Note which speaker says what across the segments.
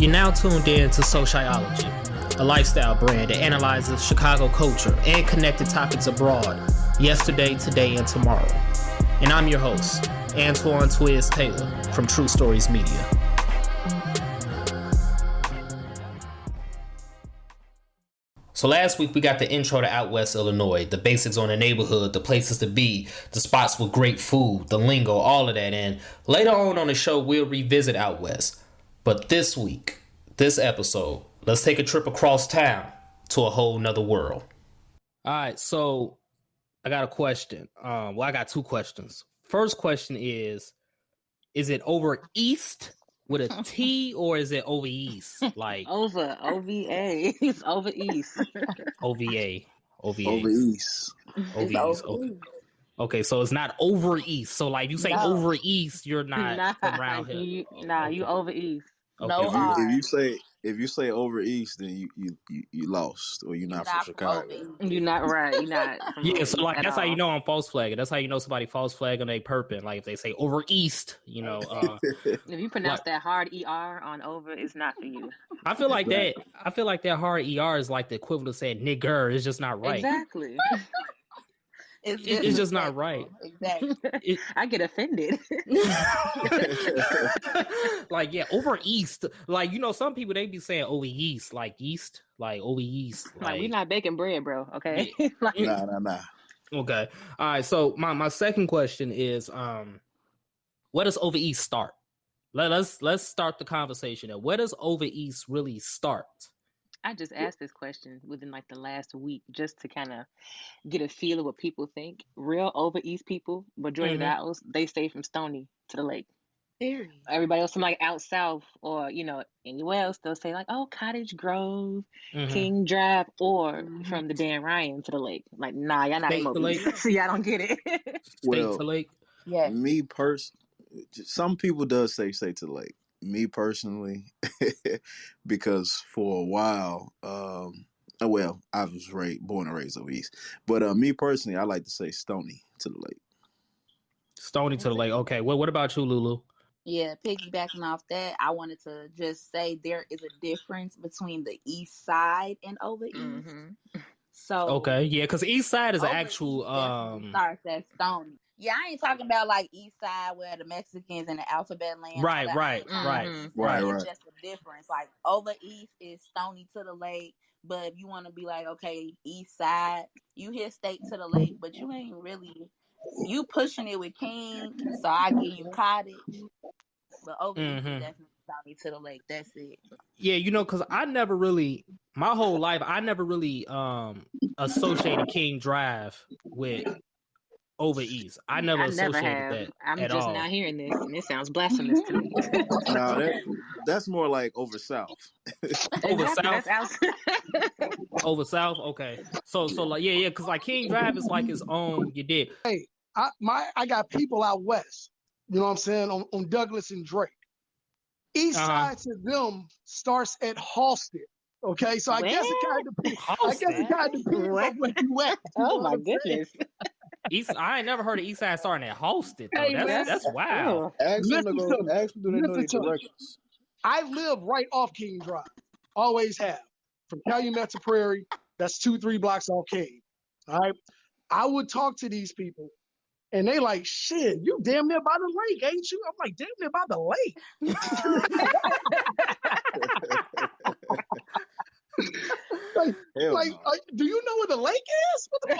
Speaker 1: You're now tuned in to SoCHiology, a lifestyle brand that analyzes Chicago culture and connected topics abroad, yesterday, today, and tomorrow. And I'm your host, Antoine Twiz Taylor from True Stories Media. So last week we got the intro to Out West Illinois, the basics on the neighborhood, the places to be, the spots with great food, the lingo, all of that. And later on the show, we'll revisit Out West. But this week, this episode, let's take a trip across town to a whole nother world. All right, so I got a question. I got two questions. First question is it Over East with a T or is it Ova Eeece? Like
Speaker 2: Ova, OVA. It's Ova East.
Speaker 3: Ova
Speaker 1: OVA.
Speaker 3: Eeece.
Speaker 1: Ova East. Okay. Okay, so it's not Over East. So like you say Over East, you're not around here.
Speaker 2: You Ova East.
Speaker 1: Okay.
Speaker 4: No,
Speaker 3: If you say Over East, then you lost or you're not from Chicago.
Speaker 2: You're not right. You're not.
Speaker 1: Yeah, so like that's how you know I'm false flagging. That's how you know somebody false flagging they perping. Like if they say Over East, you know.
Speaker 2: If you pronounce that hard ER on over, it's not for you.
Speaker 1: I feel like that. I feel like that hard ER is like the equivalent of saying nigger. It's just not right.
Speaker 2: Exactly.
Speaker 1: It's just not right.
Speaker 4: Exactly.
Speaker 2: I get offended.
Speaker 1: Like, yeah, Over East. Like, you know, some people, they be saying Ova East, like East, like Ova East.
Speaker 2: Like we're not baking bread, bro, okay?
Speaker 1: Yeah.
Speaker 2: Like,
Speaker 3: Nah.
Speaker 1: Okay. All right, so my second question is, where does Ova East start? Let's start the conversation. Where does Ova East really start?
Speaker 2: I just asked this question within like the last week just to kind of get a feel of what people think. Real Ova East people, majority of the owls, they stay from Stony to the lake.
Speaker 4: Period.
Speaker 2: Everybody else from like out south or, you know, anywhere else, they'll say like, oh, Cottage Grove, King Drive, or from the Dan Ryan to the lake. Like, nah, y'all not
Speaker 1: State
Speaker 2: in
Speaker 1: to lake.
Speaker 2: so y'all don't get it.
Speaker 1: State to lake.
Speaker 4: Yeah.
Speaker 3: Me personally, some people does say to the lake. Me personally, because for a while, I was born and raised over East, but me personally, I like to say Stony to the lake. Stony
Speaker 1: to the lake. Okay. Well, what about you, Lulu?
Speaker 4: Yeah, piggybacking off that, I wanted to just say there is a difference between the East Side and Ova East. So
Speaker 1: okay, yeah, because East Side is an actual
Speaker 4: starts at Stony. Yeah, I ain't talking about like East Side where the Mexicans and the alphabet land.
Speaker 1: Right.
Speaker 4: It's just a difference. Like Ova East is Stony to the lake, but if you want to be like, okay, East Side, you hit State to the lake, but you ain't really you pushing it with King. So I give you Cottage, but Ova East is definitely Stony to the lake. That's it.
Speaker 1: Yeah, you know, because I never really, my whole life, I never really associated King Drive with Ova East. I never associated that.
Speaker 2: I'm
Speaker 1: at
Speaker 2: just
Speaker 1: all.
Speaker 2: not hearing this, and it sounds blasphemous to me.
Speaker 3: No, that's more like over South.
Speaker 1: Over South.
Speaker 2: That's
Speaker 1: Over South. Okay. So like yeah, because like King Drive is like his own. You did.
Speaker 5: Hey, I got people out west. You know what I'm saying on Douglas and Drake. East side to them starts at Halsted. Okay, so I guess it kind of depends on where you at.
Speaker 2: Oh my goodness.
Speaker 1: East, I ain't never heard of East Side starting at Halsted though.
Speaker 5: Hey,
Speaker 1: that's wild.
Speaker 3: Ask them do they know the directions?
Speaker 5: I live right off King Drive. Always have. From Calumet to Prairie, that's 2-3 blocks off King. All right. I would talk to these people and they like, shit, you damn near by the lake, ain't you? I'm like, damn near by the lake. Do you know where the lake is? What the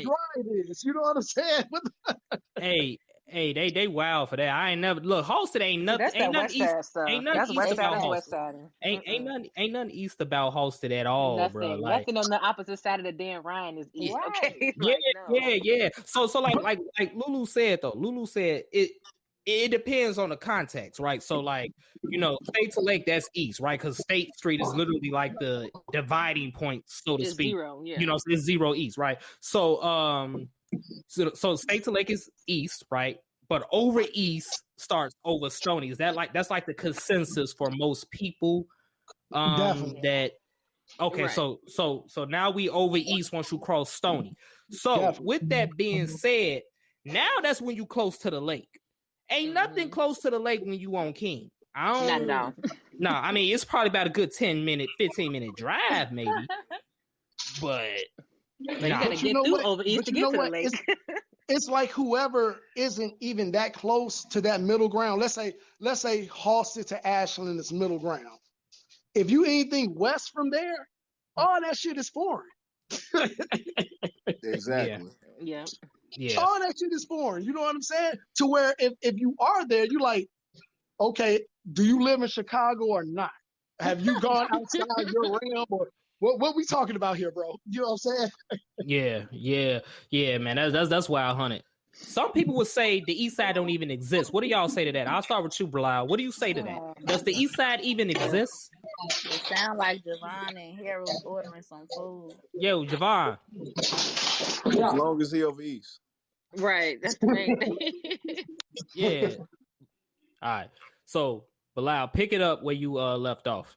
Speaker 5: drive is? You know what I'm saying?
Speaker 1: Hey, they wild for that. I ain't never look. Halsted ain't nothing. Ain't nothing east. Ain't nothing east about Halsted. Ain't nothing east about Halsted at all,
Speaker 2: nothing,
Speaker 1: bro. Like,
Speaker 2: nothing on the opposite side of the Dan Ryan is east.
Speaker 4: Right.
Speaker 2: Okay.
Speaker 1: Yeah. So like Lulu said though. Lulu said it depends on the context, right? So like, you know, State to Lake, that's east, right? Because State Street is literally like the dividing point, so to speak.
Speaker 2: Zero, yeah.
Speaker 1: You know, it's zero east, right? So so State to Lake is east, right? But Ova East starts over Stony. Is that like that's like the consensus for most people?
Speaker 5: Definitely.
Speaker 1: That okay,
Speaker 2: right.
Speaker 1: so now we Ova East once you cross Stony. So
Speaker 5: Definitely.
Speaker 1: with that being said, now that's when you close to the lake. Ain't nothing close to the lake when you on King.
Speaker 2: Not at all.
Speaker 1: No, I mean it's probably about a good 15-minute drive, maybe. But
Speaker 2: you gotta get through Ova East to get to the lake.
Speaker 5: It's like whoever isn't even that close to that middle ground. Let's say Halsted to Ashland is middle ground. If you anything west from there, all that shit is foreign.
Speaker 3: Exactly.
Speaker 2: Yeah.
Speaker 5: All that shit is foreign. You know what I'm saying? To where if you are there, you're like, okay, do you live in Chicago or not? Have you gone outside your realm or what we talking about here, bro? You know what I'm saying?
Speaker 1: Yeah, man. That's wild, hunted. Some people would say the East Side don't even exist. What do y'all say to that? I'll start with you, Bilal. What do you say to that? Does the East Side even exist?
Speaker 4: It sounds like Javon and Harold ordering some food.
Speaker 1: Yo, Javon.
Speaker 3: As long as he over East.
Speaker 2: Right. That's the main thing.
Speaker 1: Yeah. All right. So, Bilal, pick it up where you left off.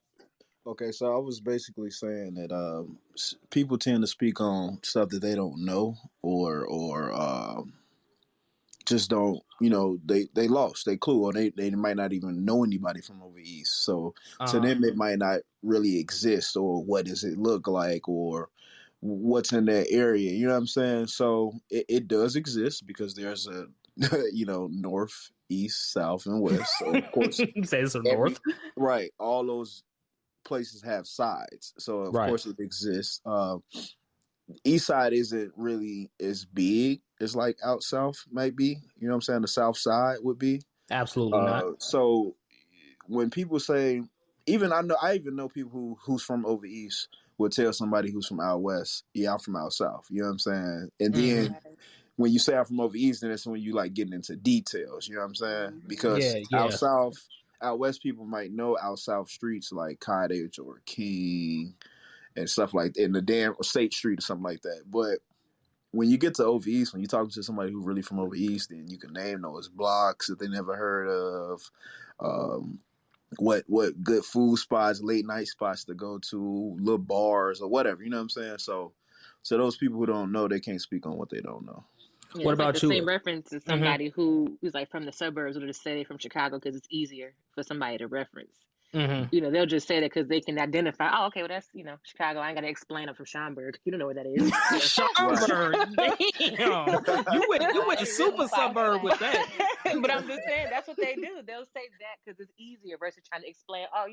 Speaker 3: Okay, so I was basically saying that people tend to speak on stuff that they don't know or just don't, they lost, they clue, or they might not even know anybody from over East. So to them, it might not really exist, or what does it look like, or what's in that area. You know what I'm saying? So it does exist because there's a, north, east, south, and west. So of course,
Speaker 1: says north,
Speaker 3: right? All those places have sides, so of course it exists. East side isn't really as big as like out south might be. You know what I'm saying? The south side would be.
Speaker 1: Absolutely not.
Speaker 3: So when people say, I even know people who's from over East would tell somebody who's from out west, yeah, I'm from out south. You know what I'm saying? And then when you say I'm from over East, then that's when you like getting into details. You know what I'm saying? Because out south, out west people might know out south streets like Cottage or King and stuff like that, in the damn State Street or something like that. But when you get to Over East, when you're talking to somebody who's really from Over East, then you can name those blocks that they never heard of, what good food spots, late night spots to go to, little bars or whatever. You know what I'm saying? So those people who don't know, they can't speak on what they don't know.
Speaker 2: Yeah, what about like the same reference to somebody who's like from the suburbs, or just say they're from Chicago because it's easier for somebody to reference. They'll just say that because they can identify. Oh, okay, well that's Chicago. I ain't got to explain I'm from Schaumburg. You don't know where that is.
Speaker 1: Schaumburg, damn. You went super suburb with that.
Speaker 2: But I'm just saying that's what they do. They'll say that because it's easier versus trying to explain. Oh,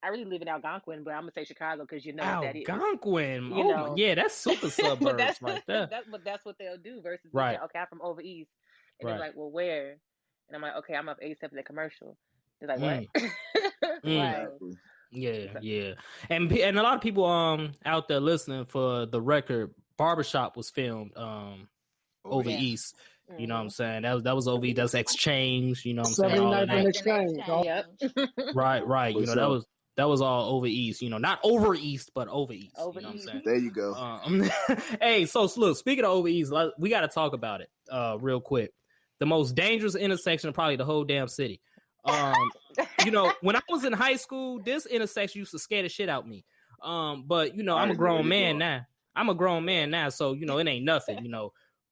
Speaker 2: I really live in Algonquin, but I'm gonna say Chicago because what that is.
Speaker 1: Algonquin, yeah, that's super suburbs right there.
Speaker 2: That's what they'll do versus saying, okay, I'm from over East, and they're like, well, where? And I'm like, okay, I'm up 87 the commercial. They're like, what?
Speaker 1: Yeah. And a lot of people out there listening, for the record, Barbershop was filmed over East. You know what I'm saying? That was over East. That's Exchange. You know what I'm saying?
Speaker 5: 79th Exchange.
Speaker 2: Yep.
Speaker 1: Right. That was all over East. Not over East, but over East.
Speaker 2: Over
Speaker 1: you know
Speaker 2: East.
Speaker 1: What I'm saying?
Speaker 3: There you go.
Speaker 1: Hey, so look, speaking of over East, we got to talk about it real quick. The most dangerous intersection of probably the whole damn city. When I was in high school, this intersection used to scare the shit out of me. But I'm a grown man now. So it ain't nothing.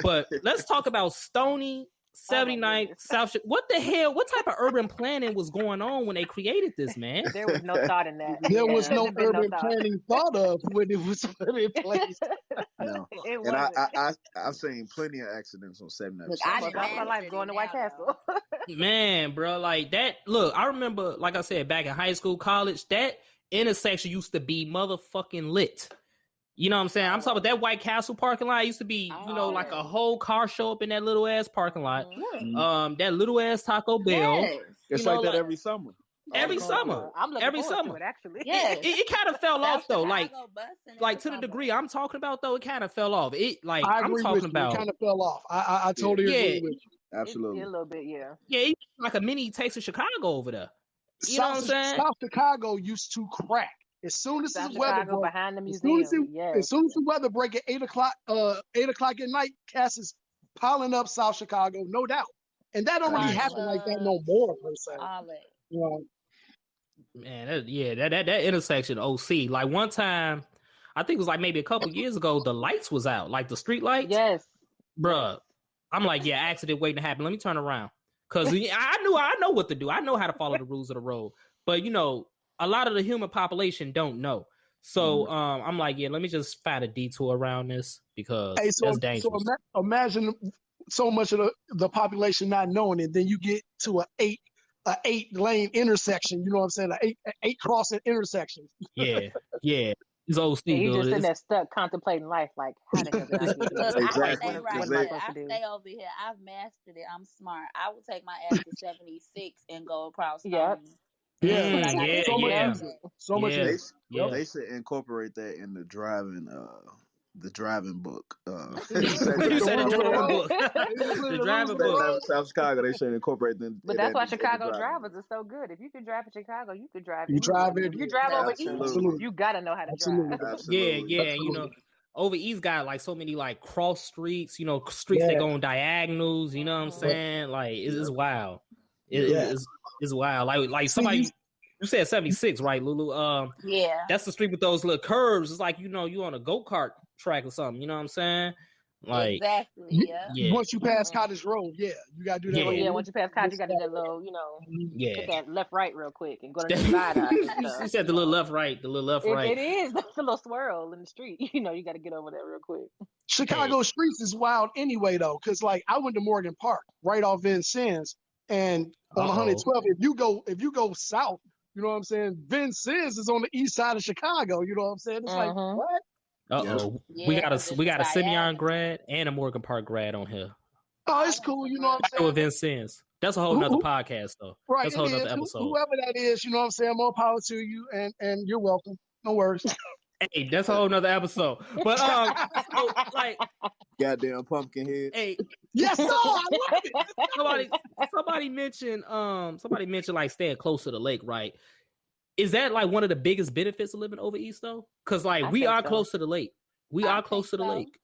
Speaker 1: But let's talk about Stony 79 South. What the hell? What type of urban planning was going on when they created this, man?
Speaker 2: There was no thought in that.
Speaker 5: There was no urban planning thought of when it was put in place.
Speaker 3: No,
Speaker 2: it
Speaker 3: and
Speaker 2: wasn't.
Speaker 3: I've seen plenty of accidents on 79.
Speaker 4: Look,
Speaker 2: I lost my life going to White Castle.
Speaker 1: Man, bro, like that. Look, I remember, like I said, back in high school, college, that intersection used to be motherfucking lit. You know what I'm saying? I'm talking about that White Castle parking lot. It used to be, like a whole car show up in that little ass parking lot. That little ass Taco Bell.
Speaker 4: Yes.
Speaker 3: It's like that every summer.
Speaker 1: Every summer.
Speaker 2: I'm looking forward to it, actually.
Speaker 4: Yes.
Speaker 1: It kind of fell off though. Like to the
Speaker 4: summer.
Speaker 1: degree I'm talking about though, it kind of fell off. It like
Speaker 5: I
Speaker 1: I'm
Speaker 5: agree
Speaker 1: talking
Speaker 5: with you.
Speaker 1: about.
Speaker 5: It kind of fell off. I totally agree with you.
Speaker 3: Absolutely.
Speaker 2: A little bit, yeah.
Speaker 1: Yeah, it's like a mini taste of Chicago over there. You know what I'm saying?
Speaker 5: South Chicago used to crack. As soon as the weather broke,
Speaker 2: behind the museum.
Speaker 5: as soon as the weather break at 8:00 at night, cats is piling up South Chicago, no doubt. And that don't really happen like that no more per se.
Speaker 1: Man, that intersection OC. Like one time, I think it was like maybe a couple years ago, the lights was out, like the street lights.
Speaker 2: Yes.
Speaker 1: Bruh. I'm like, accident waiting to happen. Let me turn around. Because I know what to do. I know how to follow the rules of the road. But a lot of the human population don't know. So I'm like, yeah, let me just find a detour around this because that's dangerous.
Speaker 5: So imagine so much of the population not knowing it, then you get to a 8-lane intersection. You know what I'm saying? An eight crossing intersection.
Speaker 1: Yeah. It's OC,
Speaker 2: yeah, you
Speaker 1: dude.
Speaker 2: just in there stuck contemplating life, like how the hell did I get here?
Speaker 4: Look,
Speaker 3: Exactly.
Speaker 4: I stay right
Speaker 2: What am I
Speaker 4: here.
Speaker 2: supposed
Speaker 4: I
Speaker 2: to do?
Speaker 4: stay over here. I've mastered it. I'm smart. I will take my ass to 76 and go across.
Speaker 2: Yep.
Speaker 5: Yeah,
Speaker 4: But I got
Speaker 1: yeah,
Speaker 5: so much
Speaker 1: yeah.
Speaker 5: easier. So much
Speaker 1: Yeah.
Speaker 5: easier.
Speaker 3: They should incorporate that in the driving book.
Speaker 1: You said the driving book. The driving book.
Speaker 3: South Chicago, they should incorporate them.
Speaker 2: But that's why Chicago drivers are so good. If you can drive in Chicago, you can drive
Speaker 5: You
Speaker 2: anywhere.
Speaker 5: drive it.
Speaker 2: If you drive over East,
Speaker 3: Absolutely.
Speaker 2: you gotta know how to drive.
Speaker 3: Absolutely.
Speaker 1: Yeah.
Speaker 5: Absolutely.
Speaker 1: Over East got like so many like cross streets, streets that go on diagonals. You know what I'm saying? Like it's wild. It's wild. Like somebody. You said 76, right, Lulu?
Speaker 4: Yeah.
Speaker 1: That's the street with those little curves. It's like you on a go-kart track or something. You know what I'm saying? Like
Speaker 4: Exactly. Yeah.
Speaker 5: Once you pass Cottage Road, you gotta do that.
Speaker 1: Yeah.
Speaker 2: Yeah, once you pass Cottage, you gotta do that little, hit that left right real quick and go to the side.
Speaker 1: You said the little left right.
Speaker 2: It is. That's a little swirl in the street. You gotta get over that real quick.
Speaker 5: Chicago streets is wild anyway, though, because like I went to Morgan Park right off Vincennes, and on 112, if you go south, you know what I'm saying? Vincennes is on the east side of Chicago. You know what I'm saying? It's like what?
Speaker 1: We got a Simeon grad and a Morgan Park grad on here.
Speaker 5: Oh, it's cool. You know what I'm saying?
Speaker 1: Vincennes. That's a whole nother podcast, though.
Speaker 5: Right.
Speaker 1: That's a whole nother episode.
Speaker 5: Whoever that is, you know what I'm saying? More power to you, and you're welcome. No worries.
Speaker 1: Hey, that's a whole nother episode. But so, like,
Speaker 3: goddamn pumpkin head.
Speaker 1: Hey,
Speaker 5: yes, sir. I love it.
Speaker 1: Somebody mentioned like staying close to the lake, right? Is that like one of the biggest benefits of living over East though? Because like we are close to the lake. We are close to the lake.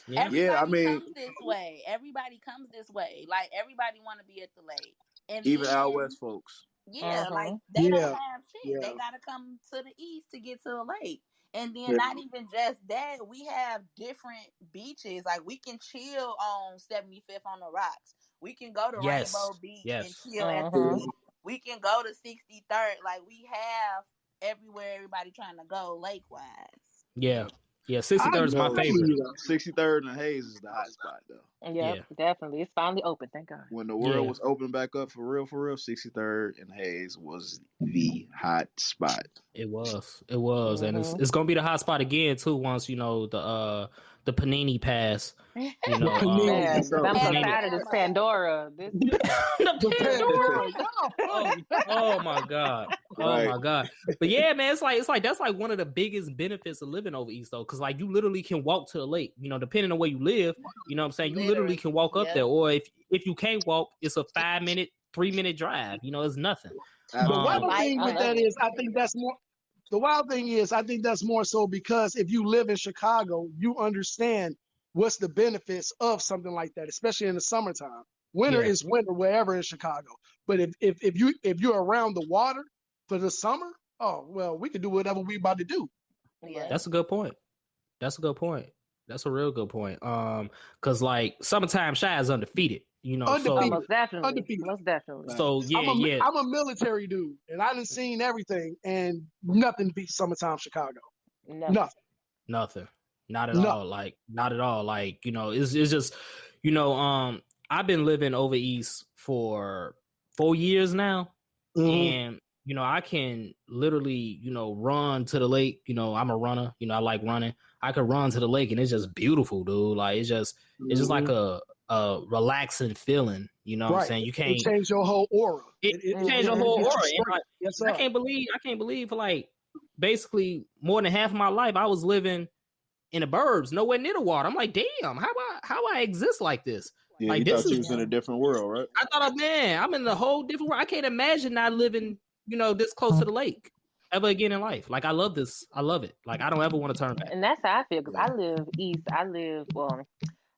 Speaker 4: Yeah. Everybody comes this way. Everybody comes this way. Like everybody want to be at the lake, and
Speaker 3: even out west folks.
Speaker 4: Yeah, like they don't have shit. They gotta come to the east to get to the lake. And then not even just that, we have different beaches. Like we can chill on 75th on the rocks. We can go to Rainbow Beach and chill at the beach. We can go to 63rd. Like we have everywhere everybody trying to go lake wise.
Speaker 1: Yeah. Yeah, 63rd is my favorite.
Speaker 3: 63rd and Hayes is the hot spot though.
Speaker 2: Yeah, definitely. It's finally open, thank God.
Speaker 3: When the world was open back up for real, 63rd and Hayes was the hot spot.
Speaker 1: It was. And it's gonna be the hot spot again too once the Panini pass.
Speaker 2: I'm so tired of this Pandora.
Speaker 1: The Pandora. Oh my God. Oh my God. But yeah, man, it's like that's like one of the biggest benefits of living over East though, because like you literally can walk to the lake. Depending on where you live, you know what I'm saying? You literally can walk up there. Or if you can't walk, it's a 5-minute, 3-minute drive. It's nothing.
Speaker 5: The wild thing with that is I think that's more. The wild thing is, I think that's more so because if you live in Chicago, you understand what's the benefits of something like that, especially in the summertime. Winter is winter wherever in Chicago. But if you're around the water for the summer, oh well, we can do whatever we about to do.
Speaker 2: Yeah.
Speaker 1: That's a good point. That's a real good point. Because like summertime Shy is undefeated.
Speaker 2: Undefeated.
Speaker 1: So
Speaker 2: most definitely.
Speaker 1: So
Speaker 5: I'm a military dude, and I done seen everything, and nothing beats summertime Chicago.
Speaker 1: Nothing. Not at all. Like not at all. Like it's just I've been living over East for 4 years now, and I can literally run to the lake. I'm a runner. I like running. I could run to the lake, and it's just beautiful, dude. Like it's just like a relaxing feeling, what I'm saying? You can't
Speaker 5: change your whole aura.
Speaker 1: It changed your whole aura. I can't believe for like basically more than half of my life I was living in the burbs, nowhere near the water. I'm like, damn, how I exist like this?
Speaker 3: Yeah,
Speaker 1: like
Speaker 3: you thought you was in a different world, right?
Speaker 1: I thought, man, I'm in a whole different world. I can't imagine not living, this close to the lake ever again in life. Like I love this. I love it. Like I don't ever want to turn back.
Speaker 2: And that's how I feel because I live east.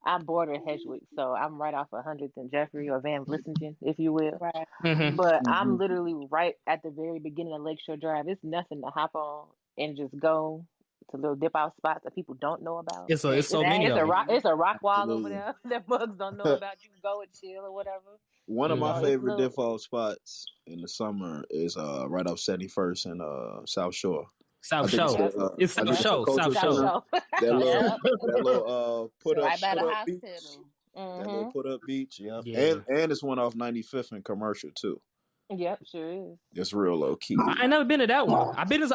Speaker 2: I border Hedgewick, so I'm right off of 100th and Jeffrey or Van Vlissingen, if you will.
Speaker 4: Right.
Speaker 1: Mm-hmm.
Speaker 2: But I'm literally right at the very beginning of Lakeshore Drive. It's nothing to hop on and just go to little dip out spots that people don't know about.
Speaker 1: It's so many.
Speaker 2: It's a rock wall over there that bugs don't know about. You can go and chill or whatever.
Speaker 3: One of my
Speaker 2: Oh,
Speaker 3: favorite default spots in the summer is right off 71st and South Shore.
Speaker 1: South
Speaker 3: I think
Speaker 1: Shore. It's
Speaker 3: I
Speaker 1: South
Speaker 3: think it's a
Speaker 1: Shore.
Speaker 3: cultural
Speaker 1: South
Speaker 3: center.
Speaker 1: Shore.
Speaker 3: That little
Speaker 2: Yep.
Speaker 3: put up
Speaker 4: Right by the
Speaker 3: beach.
Speaker 4: hospital.
Speaker 3: That little put up beach. Yep.
Speaker 1: Yeah.
Speaker 3: And it's one off 95th and Commercial too.
Speaker 2: Yep, sure is.
Speaker 3: It's real low key.
Speaker 1: I ain't never been to that one. I know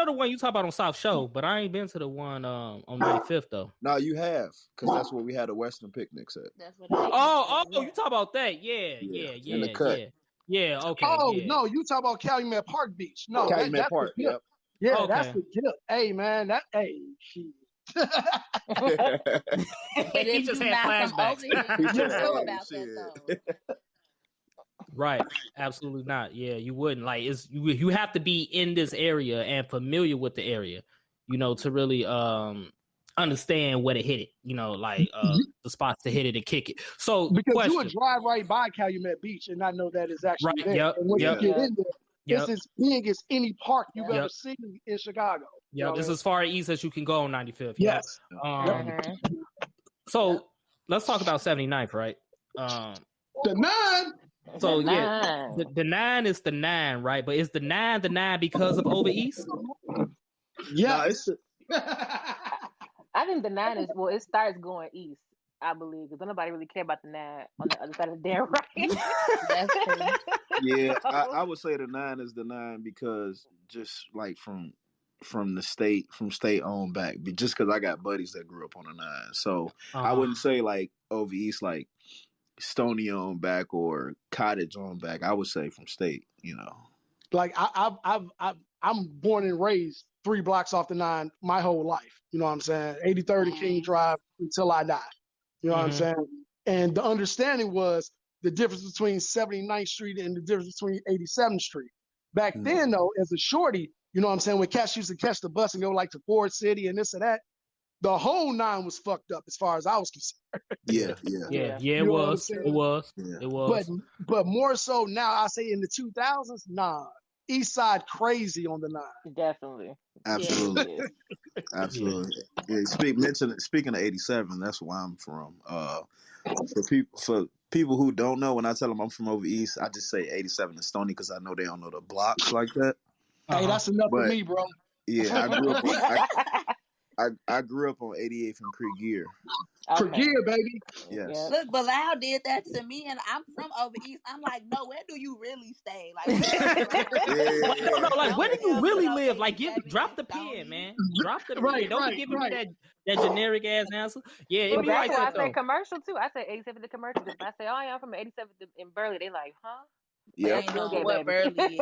Speaker 1: the one you talk about on South Shore, but I ain't been to the one on 95th though.
Speaker 3: No, you have, because that's where we had the Western picnics at.
Speaker 4: That's what.
Speaker 1: You talk about that? Yeah.
Speaker 3: In the cut.
Speaker 1: Yeah. Okay.
Speaker 5: Oh
Speaker 1: yeah.
Speaker 5: no, you talk about Calumet Park Beach. No,
Speaker 3: Calumet
Speaker 5: that's
Speaker 3: Park.
Speaker 5: the gift.
Speaker 3: Yep.
Speaker 5: Yeah,
Speaker 1: Okay.
Speaker 5: that's the gift. Hey man, shit.
Speaker 4: But
Speaker 1: He
Speaker 4: if
Speaker 1: just
Speaker 4: you
Speaker 1: had
Speaker 4: not from over
Speaker 1: flashbacks.
Speaker 4: here, you
Speaker 3: He
Speaker 4: don't
Speaker 3: just
Speaker 4: know
Speaker 3: had
Speaker 4: about
Speaker 3: shit.
Speaker 4: that though.
Speaker 1: Right. Absolutely not. Yeah, you wouldn't. Like, you have to be in this area and familiar with the area, to really understand where to hit it. The spots to hit it and kick it. So
Speaker 5: because you would drive right by Calumet Beach and not know that it's actually
Speaker 1: Right,
Speaker 5: there.
Speaker 1: yep,
Speaker 5: And when you get in there,
Speaker 1: Yep.
Speaker 5: it's as big as any park you've
Speaker 1: Yep.
Speaker 5: ever seen in Chicago.
Speaker 1: Yeah, this is as far east as you can go on 95th.
Speaker 5: Yes.
Speaker 1: So let's talk about 79th, right?
Speaker 5: The 9.
Speaker 1: So the 9 is the 9, right? But is the 9 because of Ova Eeece?
Speaker 5: Yeah.
Speaker 2: I think the 9 is it starts going east, I believe, because nobody really care about the 9 on the other side of the damn right.
Speaker 4: That's true.
Speaker 3: Yeah, I would say the 9 is the 9 because just like from state on back, just because I got buddies that grew up on the 9, so I wouldn't say like Ova Eeece like Stony on back or Cottage on back. I would say from state,
Speaker 5: Like I'm born and raised 3 blocks off the 9 my whole life. You know what I'm saying? 83rd and King Drive until I die. You know what I'm saying? And the understanding was the difference between 79th Street and the difference between 87th Street. Back then, though, as a shorty, you know what I'm saying? When cats used to catch the bus and go like to Ford City and this and that, the whole 9 was fucked up as far as I was concerned.
Speaker 1: It was.
Speaker 5: But more so now, I say in the 2000s, nah. East Side crazy on the 9.
Speaker 2: Definitely.
Speaker 3: Absolutely. Absolutely. Yeah, speaking of 87, that's where I'm from. For people who don't know, when I tell them I'm from Ova East, I just say 87 and Stony because I know they don't know the blocks like that.
Speaker 5: Hey, that's enough for me, bro.
Speaker 3: Yeah, I grew up on 88th and Creek Gear.
Speaker 5: For Gear, baby.
Speaker 3: Yes.
Speaker 4: Look, Bilal did that to me, and I'm from Ova East. I'm like, no, where do you really stay? Like,
Speaker 1: where do you really live? Like, drop the pen, man. Drop the pen. Don't be giving me that generic ass answer. Yeah, it be
Speaker 2: that's
Speaker 1: like
Speaker 2: why
Speaker 1: that
Speaker 2: I say
Speaker 1: though.
Speaker 2: Commercial too. I say 87th the Commercial. If I say, oh, yeah, I'm from 87th in Burley, they like, huh?
Speaker 3: Yeah.
Speaker 4: They don't know what Burley is.
Speaker 2: They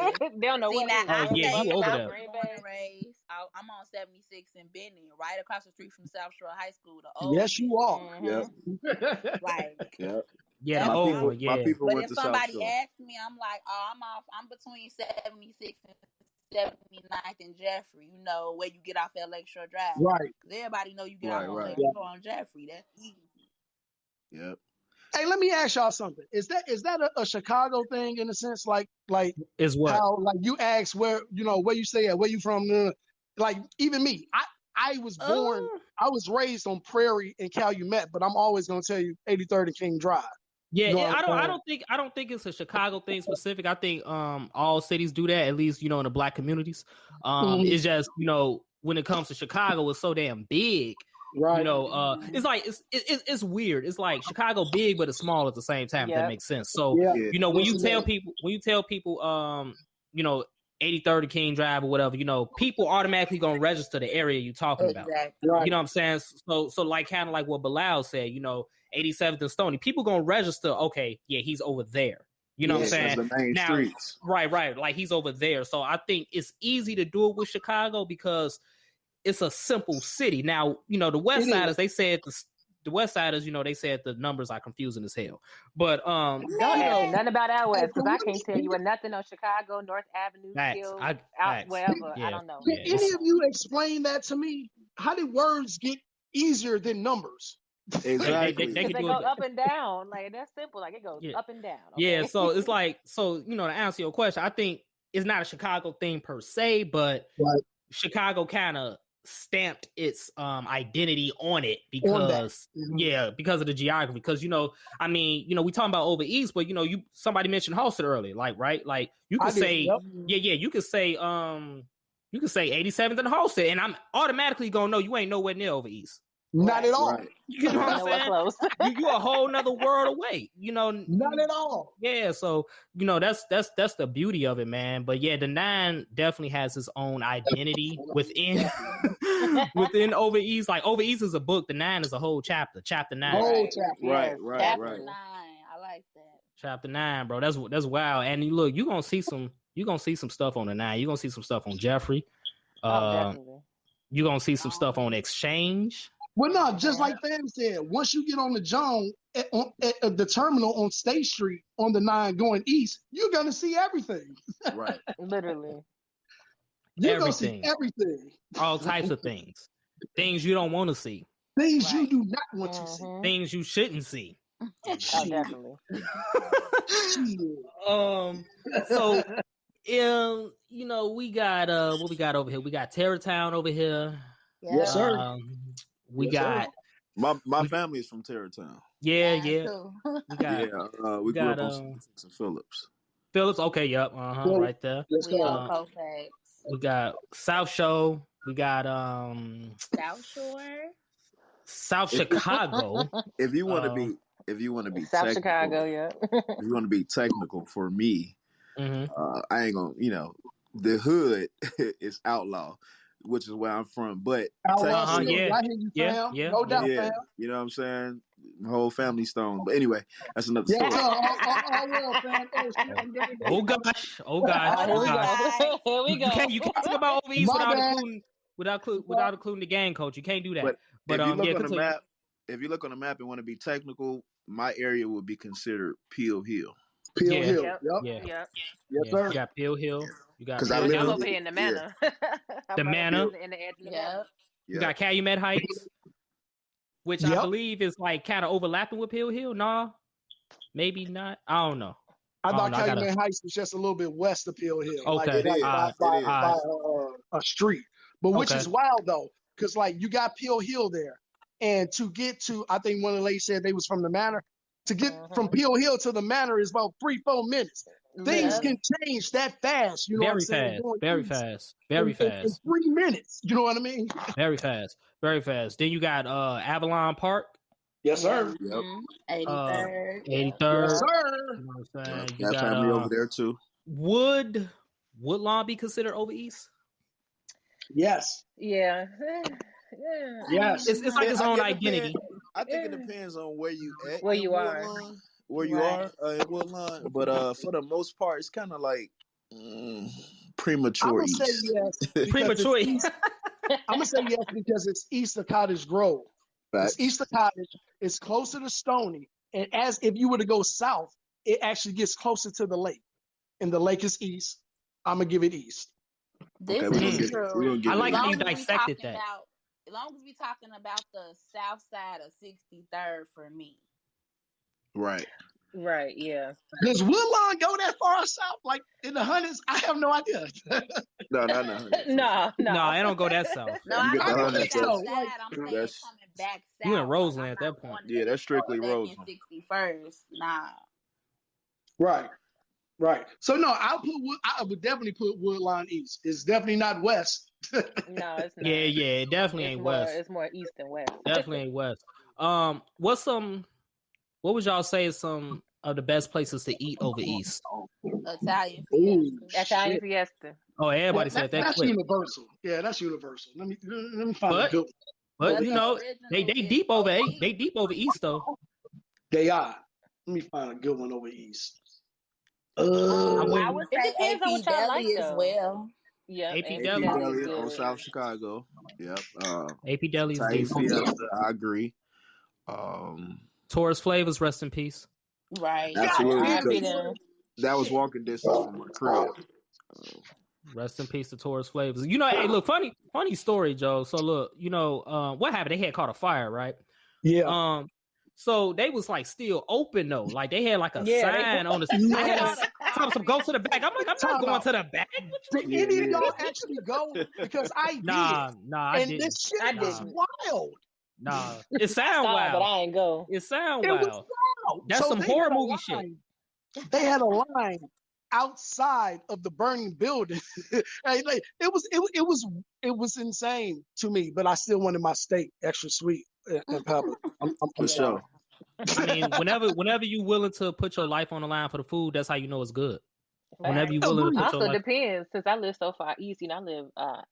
Speaker 2: don't know what.
Speaker 4: I'm
Speaker 1: you over there.
Speaker 4: born and raised. I'm on 76 in Benton, right across the street from South Shore High School.
Speaker 5: Yes, you are.
Speaker 1: Yeah, the old one. Yeah.
Speaker 4: But if somebody asks me, I'm like, oh, I'm between 76 and 79th and Jeffrey. You know where you get off at Lakeshore Drive,
Speaker 5: right?
Speaker 4: Everybody know you get off on Lakeshore on Jeffrey. That's easy.
Speaker 3: Yep.
Speaker 5: Hey, let me ask y'all something. Is that a Chicago thing in a sense? Like
Speaker 1: is what?
Speaker 5: How like you ask where you stay at, where you from? Like even me, I was born, I was raised on Prairie and Calumet, but I'm always gonna tell you 83rd and King Drive.
Speaker 1: Yeah, I don't think it's a Chicago thing specific. I think all cities do that, at least in the Black communities. It's just when it comes to Chicago, it's so damn big.
Speaker 5: Right.
Speaker 1: It's like it's weird. It's like Chicago big, but it's small at the same time. If that makes sense. So when you tell people 83rd and King Drive or whatever, people automatically gonna register the area you talking about.
Speaker 5: Right.
Speaker 1: You know what I'm saying? So like kind of like what Bilal said, 87th and Stony, people gonna register. Okay, yeah, he's over there. You know what I'm saying?
Speaker 3: The main streets.
Speaker 1: Right. Like he's over there. So I think it's easy to do it with Chicago because it's a simple city. Now, the West Siders, they said the West Siders, they said the numbers are confusing as hell. But
Speaker 2: don't ask me nothing about out West because I can't tell you nothing on Chicago, North Avenue, Hills, wherever.
Speaker 1: Yeah.
Speaker 2: I don't know.
Speaker 5: Can any of you explain that to me? How did words get easier than numbers?
Speaker 3: Exactly.
Speaker 2: They go up and down. Like that's simple. Like it goes up and down. Okay?
Speaker 1: Yeah. So it's like to answer your question, I think it's not a Chicago thing per se, but Chicago kind of stamped its identity on it because because of the geography. Because we talking about Ova East, but somebody mentioned Halsted earlier, right? Like you could say, you could say 87th and Halsted, and I'm automatically gonna know you ain't nowhere near Ova East.
Speaker 5: Not at all.
Speaker 3: Right.
Speaker 1: You know what I'm saying?
Speaker 2: Close.
Speaker 1: you a whole nother world away.
Speaker 5: Not at all.
Speaker 1: Yeah, so that's the beauty of it, man. But yeah, the 9 definitely has its own identity within Ova East. Like Ova East is a book, the 9 is a whole chapter. Chapter 9.
Speaker 5: Whole chapter.
Speaker 3: Right.
Speaker 4: Chapter 9. I like that.
Speaker 1: Chapter 9, bro. That's wild. And look, you're gonna see some stuff on the 9. You're gonna see some stuff on Jeffrey.
Speaker 2: Definitely.
Speaker 1: You're gonna see some stuff on Exchange.
Speaker 5: Well, no, just like Fam said, once you get on the John at the terminal on State Street on the 9 going east, you're gonna see everything.
Speaker 3: Right.
Speaker 2: Literally.
Speaker 5: You're gonna see everything.
Speaker 1: All types of things. Things you don't want to see.
Speaker 5: Things you do not want to see.
Speaker 1: Things you shouldn't see.
Speaker 2: Definitely.
Speaker 1: So we got what we got over here. We got Terrortown over here.
Speaker 5: Yes, sir.
Speaker 1: We got
Speaker 3: my family is from Terrortown.
Speaker 1: Yeah.
Speaker 4: Too.
Speaker 1: We got
Speaker 3: we grew up on St. Phillips.
Speaker 1: Phillips, okay, yep, right there. We got South Shore. We got
Speaker 4: South Shore.
Speaker 1: South Chicago.
Speaker 3: If you want to be
Speaker 2: South Chicago, yeah.
Speaker 3: if you want to be technical, for me, I ain't gonna. The hood is outlaw, which is where I'm from. But
Speaker 5: I hear you, fam. No doubt, fam.
Speaker 3: You know what I'm saying? My whole family stone. But anyway, that's another story.
Speaker 1: Oh gosh.
Speaker 2: Here we go.
Speaker 1: You can't talk about Ova East without including the gang coach. You can't do that. But
Speaker 3: if you look on the map, if you look on the map and want to be technical, my area would be considered Peel Hill.
Speaker 5: Peel Hill.
Speaker 2: Yep.
Speaker 5: Yes,
Speaker 1: sir. You got Peel Hill. You got
Speaker 3: Peel
Speaker 1: Hill.
Speaker 2: I'm over here in the Manor.
Speaker 1: The Manor. You got Calumet Heights, which I believe is like kind of overlapping with Peel Hill. Nah, maybe not. I don't know.
Speaker 5: I thought Calumet Heights was just a little bit west of Peel Hill.
Speaker 1: Okay.
Speaker 5: By a street. But which is wild, though, because, you got Peel Hill there. And to get to, I think one of the ladies said they was from the Manor. To get from Peel Hill to the Manor is about 3-4 minutes. Things can change that fast. You know what I'm saying?
Speaker 1: Very fast. In
Speaker 5: 3 minutes. You know what I mean?
Speaker 1: Very fast. Then you got Avalon Park.
Speaker 5: Yes, sir.
Speaker 3: Yep.
Speaker 4: 83rd.
Speaker 1: 83rd.
Speaker 5: Yes, sir.
Speaker 1: You know what I'm saying?
Speaker 3: You got family over there too.
Speaker 1: Would Woodlawn be considered Ova East?
Speaker 5: Yes.
Speaker 2: Yeah.
Speaker 5: Yes.
Speaker 1: It's like its own identity.
Speaker 3: I think it depends on where you at.
Speaker 2: Where you are.
Speaker 3: Where you are in Woodlawn. But for the most part, it's kind of like premature.
Speaker 5: I'm going to say yes.
Speaker 1: Premature.
Speaker 5: I'm going to say yes because it's east of Cottage Grove.
Speaker 3: Facts.
Speaker 5: It's east of Cottage. It's closer to Stony. And as if you were to go south, it actually gets closer to the lake. And the lake is east. I'm going to give it east.
Speaker 4: This is true.
Speaker 1: I like how you dissected that.
Speaker 4: As long as we're talking about the south side of 63rd for me.
Speaker 3: Right,
Speaker 2: yeah.
Speaker 5: Does Woodlawn go that far south? Like in the hundreds? I have no idea.
Speaker 3: No.
Speaker 2: No,
Speaker 1: it don't go that south.
Speaker 4: No, I don't go south side. I'm saying coming back south.
Speaker 1: You in Roseland at that point.
Speaker 3: Yeah, that's strictly Roseland.
Speaker 4: 61st. Nah.
Speaker 5: Right. So no, I would definitely put Woodlawn east. It's definitely not west.
Speaker 2: No, it's not.
Speaker 1: Yeah, it definitely ain't west.
Speaker 2: It's more east than west.
Speaker 1: Definitely ain't west. What would y'all say is some of the best places to eat Ova East?
Speaker 4: Italian
Speaker 2: Fiesta.
Speaker 1: Oh, everybody said that.
Speaker 5: That's
Speaker 1: quick.
Speaker 5: universal. Yeah, that's universal. Let me find a good one.
Speaker 1: But they deep over East though.
Speaker 5: They are. Let me find a good one over East.
Speaker 4: I would say AP Deli as well.
Speaker 2: Yeah,
Speaker 1: AP
Speaker 3: Deli on South Chicago. Yep.
Speaker 1: AP Deli is decent.
Speaker 3: I agree.
Speaker 1: Taurus Flavors, rest in peace.
Speaker 4: Right.
Speaker 3: Absolutely. That was walking distance from my crib.
Speaker 1: Rest in peace to Taurus Flavors. Hey, look, funny story, Joe. So look, what happened? They had caught a fire, right?
Speaker 5: Yeah.
Speaker 1: So they was still open though. Like they had a sign on the. talking some go to the back. I'm like, I'm not going to the back.
Speaker 5: Did any of y'all actually go? Because I did.
Speaker 1: Nah, I
Speaker 5: and
Speaker 1: didn't.
Speaker 5: this shit was wild.
Speaker 1: Nah, it sound wild.
Speaker 2: But I ain't go.
Speaker 1: It sound
Speaker 5: It
Speaker 1: wild.
Speaker 5: was wild.
Speaker 1: That's some horror movie shit.
Speaker 5: They had a line outside of the burning building. Like, it was insane to me, but I still wanted my steak extra sweet and pepper. I'm
Speaker 3: For sure.
Speaker 1: I mean, whenever you willing to put your life on the line for the food, that's how you know it's good. Whenever you willing to put your life.
Speaker 2: Also depends, since I live so far east. I live I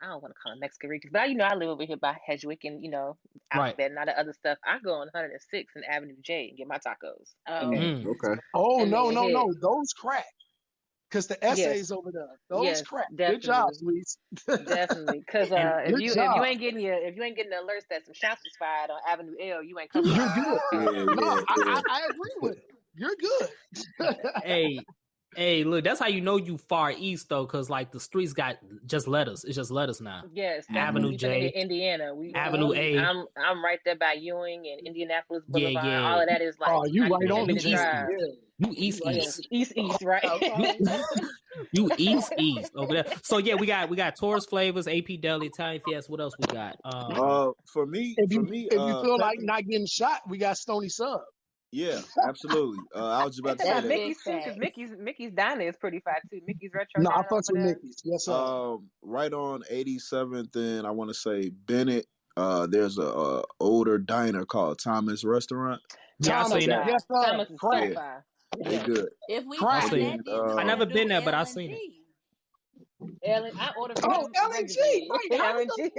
Speaker 2: don't want to call it Mexican region, but I live over here by Hedgewick and Alphabet and all the other stuff. I go on 106th and Avenue J and get my tacos.
Speaker 3: Okay.
Speaker 5: Oh, no, those crack. Because the essays over there, those crack.
Speaker 2: Definitely.
Speaker 5: Good job, Louise.
Speaker 2: Definitely, because if you ain't getting the alerts that some shots was fired on Avenue L, you ain't coming.
Speaker 5: You're good.
Speaker 3: Yeah.
Speaker 5: I agree with it. You're good.
Speaker 1: Hey, look, that's how you know you far east though, because like the streets got just letters. It's just letters now.
Speaker 2: Yes,
Speaker 1: Avenue J,
Speaker 2: Indiana.
Speaker 1: Avenue A.
Speaker 2: I'm right there by Ewing and Indianapolis Boulevard. All of that is like.
Speaker 5: Oh, you right on the east.
Speaker 1: You east.
Speaker 2: East, right?
Speaker 1: You east over there. So yeah, we got Taurus Flavors, AP Deli, Italian Fiesta. What else we got?
Speaker 3: For me,
Speaker 5: if you feel like not getting shot, we got Stony Sub.
Speaker 3: Yeah, absolutely. I was just about to say that.
Speaker 2: Mickey's too, because Mickey's Diner is pretty fat too. Mickey's Retro.
Speaker 5: No, I fucks with Mickey's. Yes, sir.
Speaker 3: Right on 87th and I want to say Bennett. There's a older diner called Thomas Restaurant.
Speaker 1: Yeah, I seen that.
Speaker 5: Yes, sir.
Speaker 2: Thomas is so fire.
Speaker 3: They good.
Speaker 4: If we
Speaker 1: I never been there, but I seen it.
Speaker 2: Ellen, I ordered.
Speaker 5: LNG,
Speaker 2: LNG.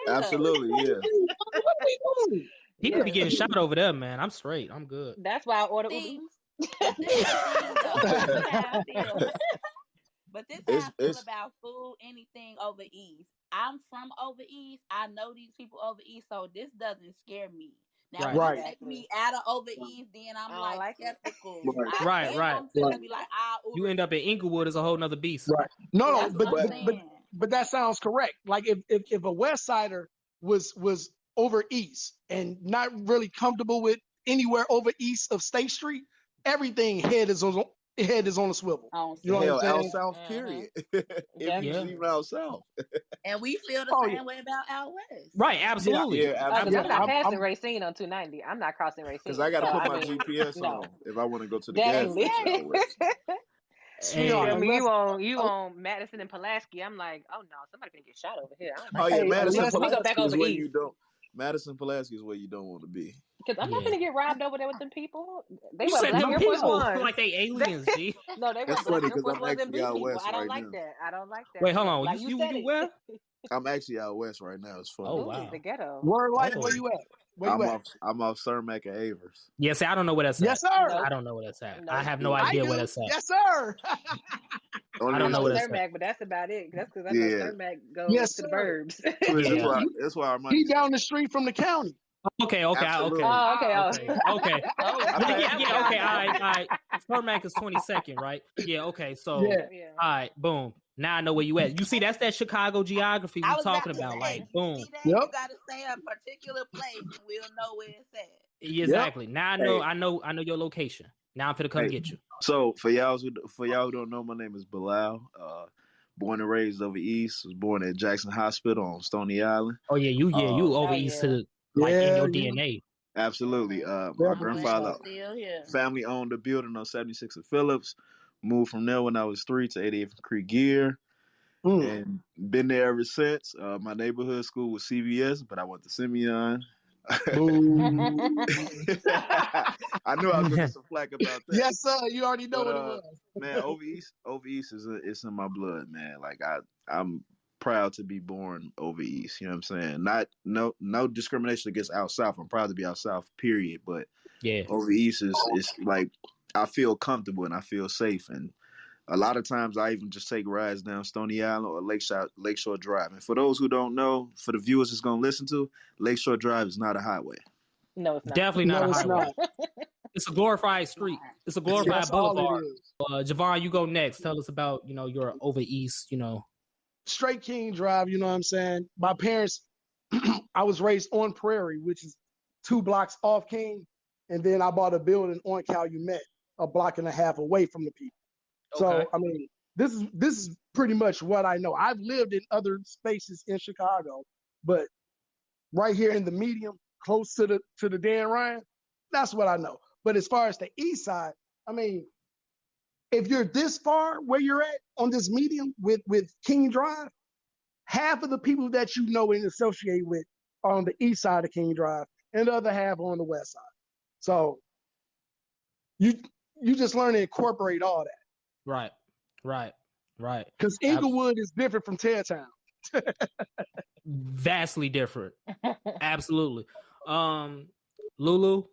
Speaker 3: Absolutely, yeah.
Speaker 5: What are we doing?
Speaker 1: People be getting shot over there, man. I'm straight. I'm good.
Speaker 2: That's why I ordered Ova
Speaker 4: But this is how I feel about food, anything Ova East. I'm from Ova East. I know these people Ova East, so this doesn't scare me. Now, when you take me out of Ova East, then I'm like skeptical.
Speaker 1: Right.
Speaker 4: Be like,
Speaker 1: you end up in Inglewood as a whole nother beast.
Speaker 5: Right. No, but that sounds correct. Like if a West Sider was over East and not really comfortable with anywhere over East of State Street, everything head is on a swivel.
Speaker 3: You know what I'm saying? Out South, period. Even out South.
Speaker 4: And we feel the same way about out West.
Speaker 1: Right, absolutely.
Speaker 2: Yeah, absolutely. I'm not passing Racine on 290. I'm not crossing Racine.
Speaker 3: Because I got to put my GPS on if I want to go to the gas station.
Speaker 2: You on Madison and Pulaski. I'm like, oh no, somebody can get shot over here.
Speaker 3: Madison Pulaski is where you don't. Madison Pulaski is where you don't want to be.
Speaker 2: Because I'm not going to get robbed over there with them people. They
Speaker 1: were
Speaker 2: black Air Force Ones.
Speaker 1: Like they aliens, G.
Speaker 2: No, they were black Air Force Ones and blue people. I don't like that.
Speaker 1: Wait, hold on. Like you where?
Speaker 3: I'm actually out west right now. It's funny.
Speaker 1: Oh, wow.
Speaker 2: The ghetto.
Speaker 5: Where you at?
Speaker 3: I'm off Cermak and Avers.
Speaker 1: Yeah, see, I don't know where that's at.
Speaker 5: Yes, sir.
Speaker 1: I don't know where that's at. I have no idea where that's at.
Speaker 5: Yes, sir.
Speaker 1: I don't know where that's
Speaker 2: at. But that's about it. That's because I know Cermak goes to the burbs.
Speaker 3: That's why our money.
Speaker 5: He down the street from the county.
Speaker 1: Okay. Okay.
Speaker 2: Okay.
Speaker 1: All right. Cermak is 22nd, right? Yeah. Okay. So, all right. Boom. Now I know where you at. You see, that's that Chicago geography we talking about. Like, boom.
Speaker 4: You gotta say a particular place, and we'll know where it's at.
Speaker 1: Exactly. Now I know your location. Now I'm finna come get you.
Speaker 3: So for y'all who don't know, my name is Bilal. Born and raised over East. Was born at Jackson Hospital on Stony Island.
Speaker 1: Oh yeah, you over East to the, like in your DNA.
Speaker 3: Absolutely. My grandfather family owned a building on 76th and Phillips. Moved from there when I was 3 to 88th Creek Gear. And been there ever since. My neighborhood school was CVS, but I went to Simeon. I knew I was getting some flack about that.
Speaker 5: Yes, sir. You already know what it was.
Speaker 3: Man, Ova East is in my blood, man. Like I'm proud to be born Ova East. You know what I'm saying? No discrimination against out South. I'm proud to be out South, period. But Ova East is like I feel comfortable and I feel safe. And a lot of times I even just take rides down Stony Island or Lakeshore Drive. And for those who don't know, for the viewers that's going to listen to, Lakeshore Drive is not a highway.
Speaker 2: No, it's not.
Speaker 1: Definitely not a highway. It's a glorified street. It's a glorified boulevard. Javon, you go next. Tell us about, your Ova East,
Speaker 5: Straight King Drive, you know what I'm saying? My parents, I was raised on Prairie, which is 2 blocks off King. And then I bought a building on Calumet, a block and a half away from the people. So I mean, this is pretty much what I know. I've lived in other spaces in Chicago, but right here in the medium, close to the Dan Ryan, that's what I know. But as far as the east side, I mean, if you're this far where you're at on this medium with King Drive, half of the people that you know and associate with are on the east side of King Drive, and the other half on the west side. So you just learn to incorporate all that.
Speaker 1: Right.
Speaker 5: Because Inglewood is different from Teartown.
Speaker 1: Vastly different. Absolutely. Lulu,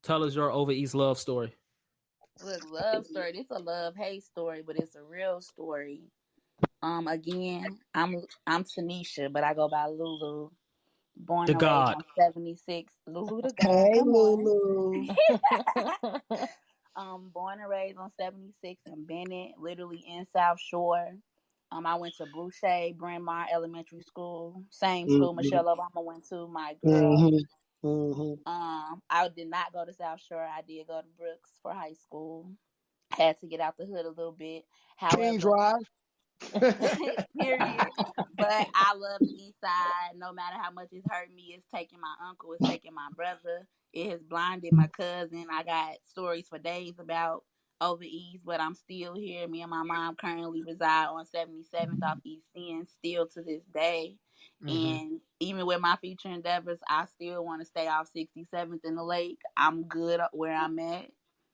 Speaker 1: tell us your Ova East love story.
Speaker 4: Look, love story. It's a love-hate story, but it's a real story. Again, I'm Tanisha, but I go by Lulu. Born and raised on 76. Lulu the God.
Speaker 5: Hey,
Speaker 4: Come
Speaker 5: Lulu.
Speaker 4: on. Born and raised on 76 in Bennett, literally in South Shore. I went to Boucher, Bryn Mawr Elementary School. Same school Michelle Obama went to, my girl. I did not go to South Shore. I did go to Brooks for high school. Had to get out the hood a little bit. However,
Speaker 5: King Drive.
Speaker 4: Period. But I love the east side. No matter how much it's hurt me, it's taking my uncle, it's taking my brother. It has blinded my cousin. I got stories for days about Ova East, but I'm still here. Me and my mom currently reside on 77th off East End, still to this day. And even with my future endeavors, I still want to stay off 67th in the lake. I'm good where I'm at,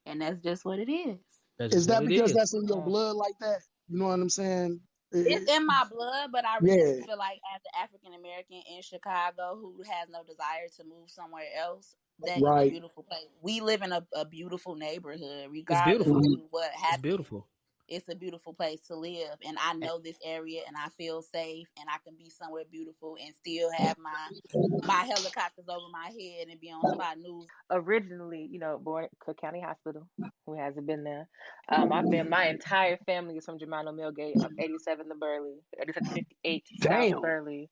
Speaker 4: and that's just what it is.
Speaker 5: Is that because that's in your blood like that? You know what I'm saying?
Speaker 4: It's in my blood, but I really feel like as an African American in Chicago who has no desire to move somewhere else, that is a beautiful place. We live in a beautiful neighborhood, regardless of what happens. It's beautiful. It's a beautiful place to live, and I know this area, and I feel safe, and I can be somewhere beautiful and still have my helicopters over my head and be on spot news.
Speaker 2: Originally, born at Cook County Hospital. Who hasn't been there? My entire family is from Germano Millgate, 87th to Burley, 87th to 58th South of Burley.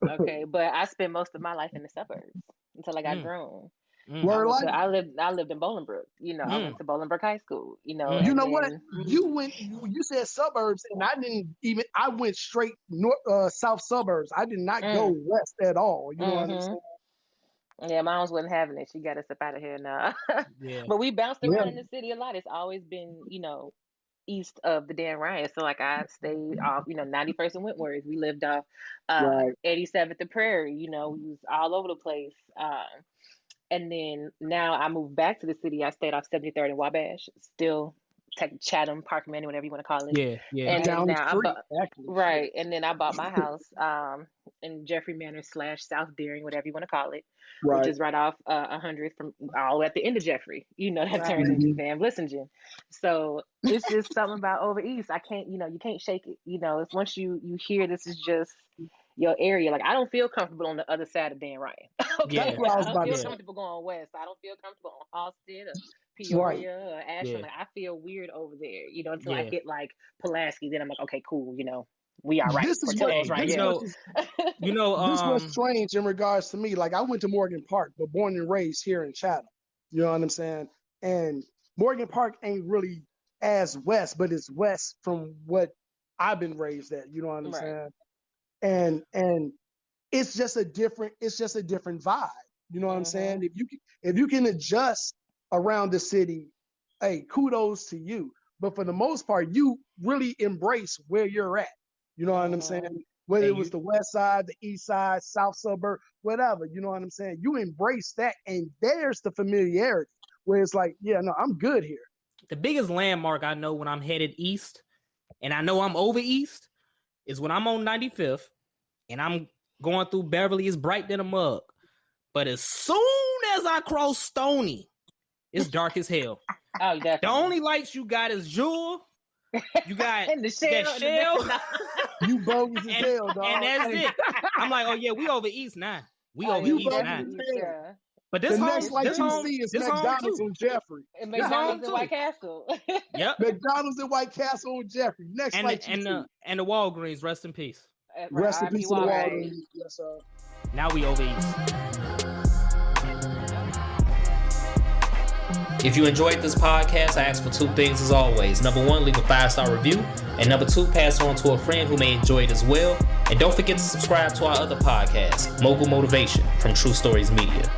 Speaker 2: Okay, but I spent most of my life in the suburbs until I got grown. I lived in Bolingbrook. I went to Bolingbrook High School.
Speaker 5: You know what? You said suburbs, and I went straight north, south suburbs. I did not go west at all. You know what I'm saying?
Speaker 2: Yeah, Mom's wasn't having it. She got us up out of here now. But we bounced around in the city a lot. It's always been, east of the Dan Ryan. So I stayed off, 91st and Wentworth. We lived off 87th and Prairie. We was all over the place. And then now I moved back to the city. I stayed off 73rd and Wabash, still Chatham, Park Manor, whatever you want to call it. Yeah. And then now and then I bought my house in Jeffrey Manor / South Deering, whatever you want to call it, which is right off 100th from all at the end of Jeffrey. That turns into Van Vlissingen. So it's just something about Ova East. I can't, you can't shake it. It's once you hear this is just your area. I don't feel comfortable on the other side of Dan Ryan. Okay? I don't feel comfortable going west. I don't feel comfortable on Halstead or Peoria or Ashland. I feel weird over there, until I hit Pulaski. Then I'm like, okay, cool. We are right.
Speaker 5: This is this was strange in regards to me. I went to Morgan Park, but born and raised here in Chatham. You know what I'm saying? And Morgan Park ain't really as west, but it's west from what I've been raised at. You know what I'm saying? And it's just a different vibe. You know what I'm saying? If you can adjust around the city, hey, kudos to you. But for the most part, you really embrace where you're at. You know what I'm saying? Whether it was the west side, the east side, south suburb, whatever, you know what I'm saying? You embrace that, and there's the familiarity where it's like, yeah, no, I'm good here.
Speaker 1: The biggest landmark I know when I'm headed east, and I know I'm Ova East, is when I'm on 95th, and I'm going through Beverly. It's bright than a mug. But as soon as I cross Stony, it's dark as hell.
Speaker 2: Oh, definitely.
Speaker 1: The only lights you got is Jewel. You got
Speaker 2: and the shell.
Speaker 5: You bogus as hell, dog.
Speaker 1: And that's it. I'm like, oh yeah, we Ova East now. We Ova East now. But this
Speaker 5: next light you see is McDonald's on Jeffrey.
Speaker 2: And McDonald's in White Castle.
Speaker 1: Yep.
Speaker 5: McDonald's in White Castle on Jeffrey. Next light you see.
Speaker 1: And the Walgreens, rest in peace.
Speaker 5: Rest in peace to the Walgreens. Yes, sir.
Speaker 1: Now we Ova East. If you enjoyed this podcast, I ask for 2 things as always. Number 1, leave a 5-star review. And number 2, pass on to a friend who may enjoy it as well. And don't forget to subscribe to our other podcast, Mogul Motivation from True Stories Media.